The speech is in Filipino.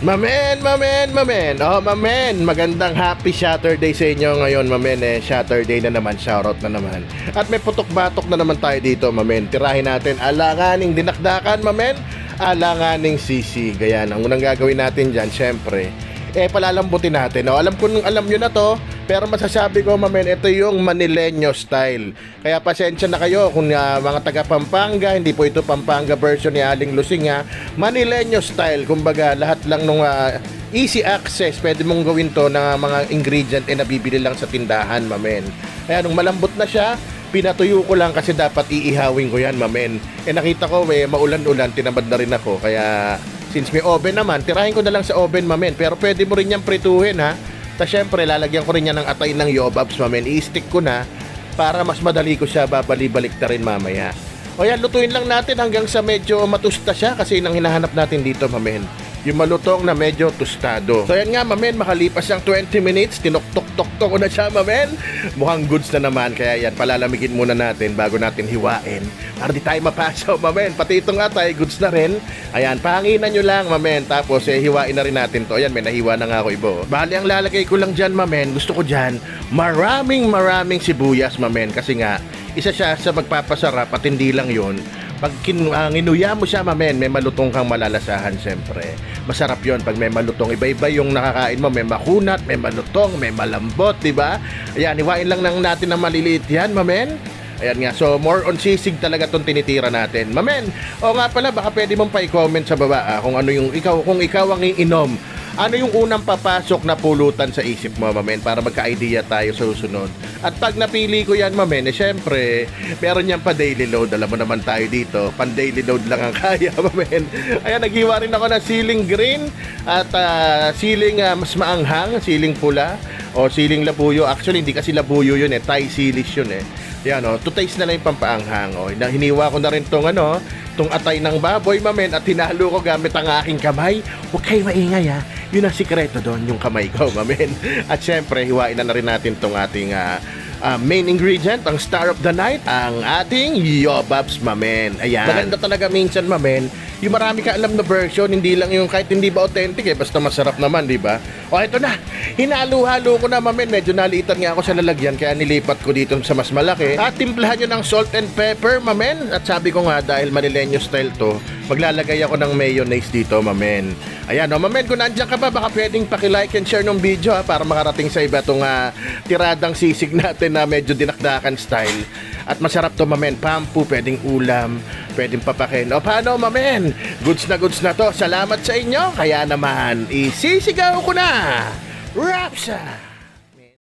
Mamen. Oh, mamen. Magandang happy Saturday sa inyo ngayon, mamen. Saturday na naman, shoutout na naman. At may putok-batok na naman tayo dito, mamen. Tirahin natin alanganing dinakdakan, mamen. Alanganing sisig. Ayan, ang unang gagawin natin dyan, syempre, palalambutin natin. No? Alam nyo na to, pero masasabi ko, mamen, ito yung Manileño style. Kaya pasensya na kayo kung mga taga Pampanga, hindi po ito Pampanga version ni Aling Lusing, ha. Manileño style, kumbaga lahat lang nung easy access, pwede mong gawin to na mga ingredient nabibili lang sa tindahan, mamen. Kaya nung malambot na siya, pinatuyo ko lang kasi dapat iihawin ko yan, mamen. Nakita ko, maulan-ulan, tinamad na rin ako, kaya since may oven naman, tirahin ko na lang sa oven, mamen. Pero pwede mo rin yan prituhin, ha. Tapos syempre, lalagyan ko rin yan ng atay ng yobabs, mamen. I-stick ko na para mas madali ko siya babali-balik na rin mamaya. O yan, lutuin lang natin hanggang sa medyo matusta siya kasi nang hinahanap natin dito, mamen. Yung malutong na medyo tostado. So yan nga, mamen, makalipas ang 20 minutes, tinok-tok-tok ko na siya, mamen. Mukhang goods na naman, kaya yan, palalamigin muna natin bago natin hiwain. Para di tayo mapasaw, mamen. Pati itong atay, goods na rin. Ayan, pahanginan nyo lang, mamen. Tapos, hiwain na rin natin to. Ayan, may nahiwa na nga ako ibo. Bali, ang lalagay ko lang dyan, mamen. Gusto ko dyan, maraming sibuyas, mamen. Kasi nga, isa siya sa magpapasarap at hindi lang yun. Pag inuya mo siya, mamen, may malutong kang malalasahan, siyempre. Masarap yon pag may malutong. Iba-iba yung nakakain mo. May makunat, may malutong, may malambot, diba? Ayan, hiwain lang natin ng maliliit yan, mamen. Ayan nga, so more on sisig talaga itong tinitira natin. Mamen, o nga pala, baka pwede mong pa-comment sa baba kung ano yung kung ikaw ang iinom. Ano yung unang papasok na pulutan sa isip mo, mamen, para magka-idea tayo sa susunod. At pag napili ko yan, mamen, syempre, meron yan pa daily load. Alam mo naman tayo dito, pan daily load lang ang kaya, mamen. Ayan, naghiwa rin ako ng siling green at siling mas maanghang, siling pula o siling labuyo. Actually, hindi kasi labuyo yun, Thai silish yun, Yan, to taste na lang yung pampaanghang. Hiniwa ko na rin tong atay ng baboy, mamen, at hinalo ko gamit ang aking kamay. Huwag kayo maingay, ha. Yun ang sikreto doon, yung kamay ko, mamen. At syempre, hiwain na rin natin tong ating main ingredient, ang star of the night, ang ating yobabs, mamen. Ayan. Maganda talaga minsan, mamen, yung marami ka alam na version, hindi lang yung kahit hindi ba authentic, basta masarap naman, di ba? O, ito na. Hinalo-halo ko na, mamen. Medyo naliitan nga ako sa lalagyan, kaya nilipat ko dito sa mas malaki. At timplahan nyo ng salt and pepper, mamen. At sabi ko nga, dahil Manileño style to, maglalagay ako ng mayonnaise dito, mamen. Ayan, mamen, kung nandiyan ka ba, baka pwedeng paki-like and share ng video, para makarating sa iba itong tiradang sisig natin na medyo dinakdakan style. At masarap to, mamen. Pampu, pwedeng ulam, pwedeng papakin. O paano, mamen? Goods na to. Salamat sa inyo. Kaya naman, isisigaw ko na. Rapsa!